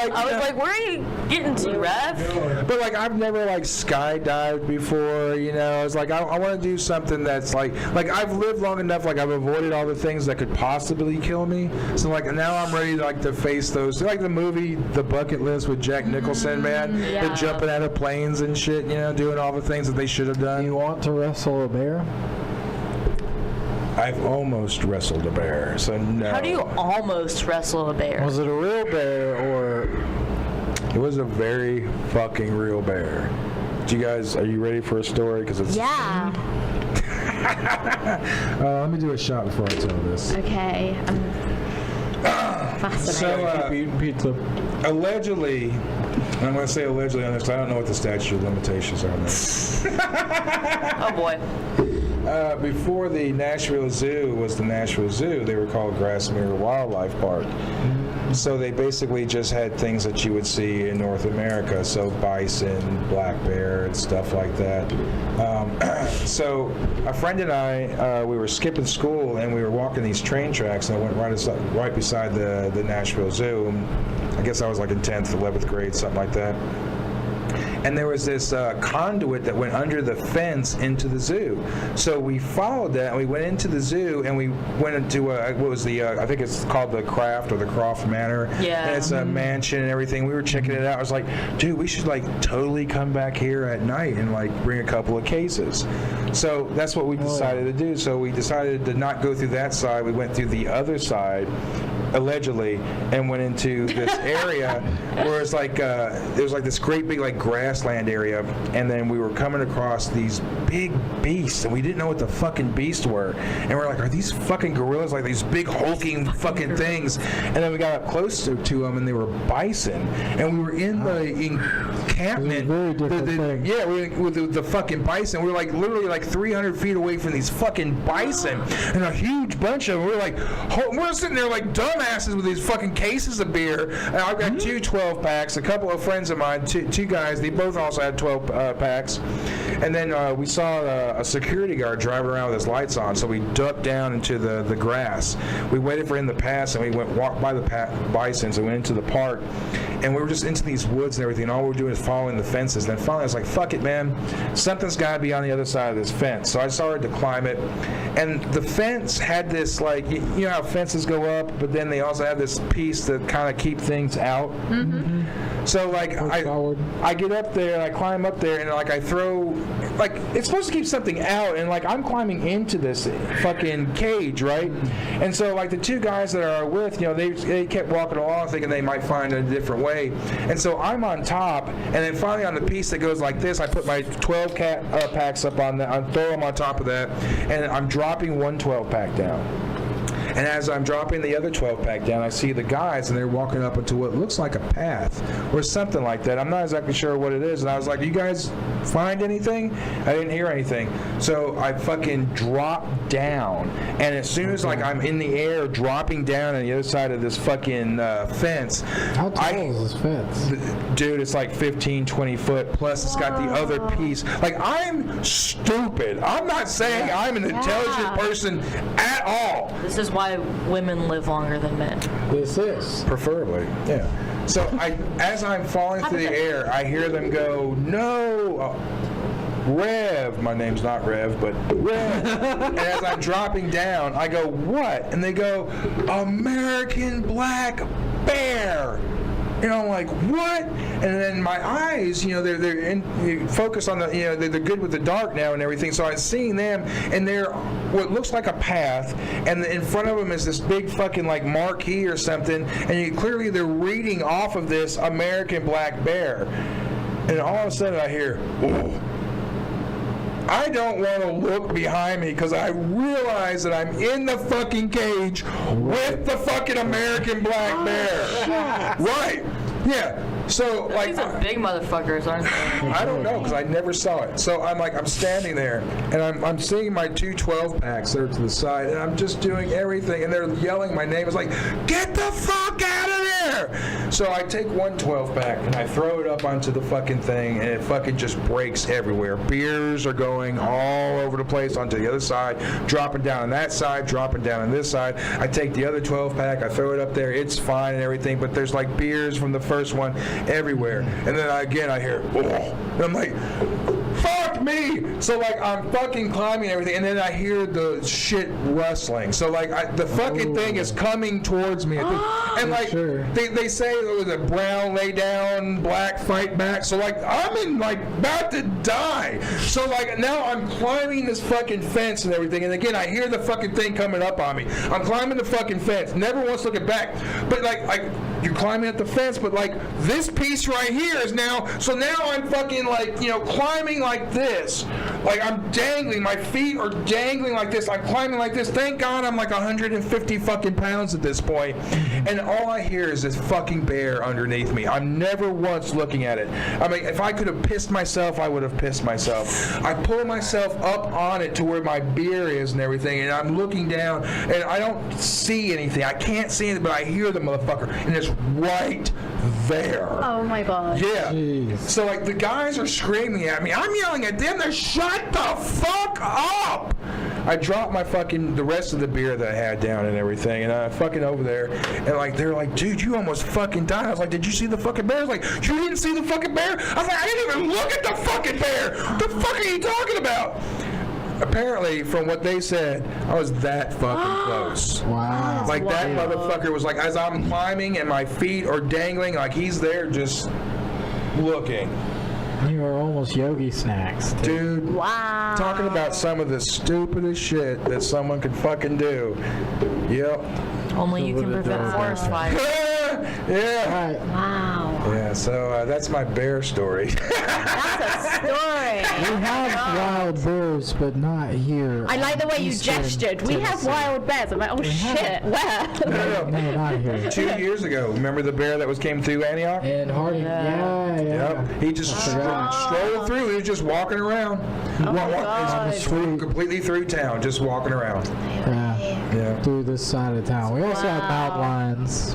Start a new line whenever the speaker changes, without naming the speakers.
like,
I was like, where are you getting to, Rev?
but like I've never like skydived before, you know. It's like I want to do something that's like I've lived long enough, like I've avoided all the things that could possibly kill me. So like now I'm ready to face those. Like the movie The Bucket List with Jack Nicholson, man.
Yeah.
They're jumping out of planes and shit, you know, doing all the things that they should have done.
You want to wrestle a bear?
I've almost wrestled a bear, so no.
How do you almost wrestle a bear?
Was it a real bear or?
It was a very fucking real bear. Are you ready for a story? Because it's
Yeah.
let me do a shot before I tell this.
Okay. I'm fascinated.
So,
Pizza.
allegedly, and I'm going to say allegedly on this, I don't know what the statute of limitations are on this.
Oh boy.
Before the Nashville Zoo was the Nashville Zoo, they were called Grassmere Wildlife Park. So they basically just had things that you would see in North America, so bison, black bear, and stuff like that. So a friend and I, we were skipping school, and we were walking these train tracks, and I went right beside the Nashville Zoo. I guess I was like in 10th, 11th grade, something like that. And there was this conduit that went under the fence into the zoo. So we followed that, and we went into the zoo, and we went into what was the I think it's called the Kraft or the Croft Manor.
Yeah.
And it's a mansion and everything. We were checking it out. I was like, dude, we should like totally come back here at night and like bring a couple of cases. So that's what we decided to do. So we decided to not go through that side. We went through the other side, allegedly, and went into this area where it's like there was like this great big like grassland area, and then we were coming across these big beasts, and we didn't know what the fucking beasts were, and we're like, are these fucking gorillas, like these big hulking fucking things? And then we got up close to them, and they were bison, and we were in the encampment.
Very different thing.
Yeah, we were with the fucking bison. We were like literally like 300 feet away from these fucking bison, and a huge bunch of them. We're sitting there like dumbasses with these fucking cases of beer. And I've got two 12 packs. A couple of friends of mine, two guys, they both also had 12 packs. And then we saw a security guard driving around with his lights on, so we ducked down into the grass. We waited for him to pass, and we walked by the bisons and went into the park. And we were just into these woods and everything. And all we were doing is following the fences. And then finally, I was like, fuck it, man. Something's got to be on the other side of this fence. So I started to climb it. And the fence had this, like, you know how fences go up, but then they also have this piece that kind of keep things out. Mm-hmm. So, like, I get up there, and I climb up there, and, like, I throw, like, it's supposed to keep something out, and, like, I'm climbing into this fucking cage, right? And so, like, the two guys that I were with, you know, they kept walking along thinking they might find a different way. And so I'm on top, and then finally on the piece that goes like this, I put my 12 packs up on that, I throw them on top of that, and I'm dropping one 12-pack down. And as I'm dropping the other 12-pack down, I see the guys, and they're walking up into what looks like a path or something like that. I'm not exactly sure what it is. And I was like, you guys find anything? I didn't hear anything. So I fucking dropped down. And as soon as like I'm in the air dropping down on the other side of this fucking fence.
How tall is this fence?
Dude, it's like 15, 20 foot. Plus it's got the other piece. Like, I'm stupid. I'm not saying I'm an intelligent person at all.
This is why women live longer than men.
This is.
Preferably, yeah. So as I'm falling through the air, I hear them go, no, Rev. My name's not Rev, but Rev. And as I'm dropping down, I go, what? And they go, American black bear. And I'm like, what? And then my eyes, you know, they're focused on the, you know, they're good with the dark now and everything. So I'm seeing them, and they're what looks like a path, and in front of them is this big fucking like marquee or something, and clearly they're reading off of this American black bear. And all of a sudden I hear, whoa. I don't want to look behind me because I realize that I'm in the fucking cage with the fucking American black bear. Right. Yeah. So, like,
These are big motherfuckers, aren't they?
I don't know because I never saw it. So I'm standing there, and I'm seeing my two 12-packs there to the side, and I'm just doing everything, and they're yelling my name. It's like, get the fuck out of there! So I take one 12-pack and I throw it up onto the fucking thing, and it fucking just breaks everywhere. Beers are going all over the place onto the other side, dropping down on that side, dropping down on this side. I take the other 12-pack, I throw it up there. It's fine and everything, but there's like beers from the first first one, everywhere. And then I hear, oh, and I'm like, fuck me! So like I'm fucking climbing and everything, and then I hear the shit rustling. So like the fucking thing is coming towards me, and like
sure.
they say it was a brown lay down, black fight back. So like I'm in like about to die. So like now I'm climbing this fucking fence and everything, and again I hear the fucking thing coming up on me. I'm climbing the fucking fence, never once looking back, but like you're climbing at the fence, but like this piece right here is now. So now I'm fucking like climbing like this. Like I'm dangling, my feet are dangling like this. I'm climbing like this. Thank God I'm like 150 fucking pounds at this point. And all I hear is this fucking bear underneath me. I'm never once looking at it. I mean, if I could have pissed myself, I would have pissed myself. I pull myself up on it to where my beer is and everything, and I'm looking down, and I don't see anything. I can't see anything, but I hear the motherfucker, and it's right there.
Oh my god.
Yeah.
Jeez.
So like the guys are screaming at me. I'm yelling at them. They're shut the fuck up. I dropped the rest of the beer that I had down and everything, and I fucking over there, and like they're like, dude, you almost fucking died. I was like, did you see the fucking bear? I was like, you didn't see the fucking bear? I was like, I didn't even look at the fucking bear. What the fuck are you talking about? Apparently, from what they said, I was that fucking close.
Wow.
Like that motherfucker was like, as I'm climbing and my feet are dangling, like he's there just looking.
You are almost Yogi Snacks.
Dude,
Wow.
talking about some of the stupidest shit that someone could fucking do. Yep.
Only you can prevent forest fires.
Yeah.
Right.
Wow.
Yeah, so that's my bear story.
That's a story.
We have wild bears, but not here.
I like the way you
Eastern
gestured. We have
Tennessee.
wild bears. I'm like, oh shit, where?
No,
No, not here.
2 years ago, remember the bear that came through Antioch?
And Harding, yeah.
Yep. He just strolled through. He was just walking around.
God.
He's completely through town, just walking around.
Yeah.
Yeah.
Through this side of town. We also have mountain lions.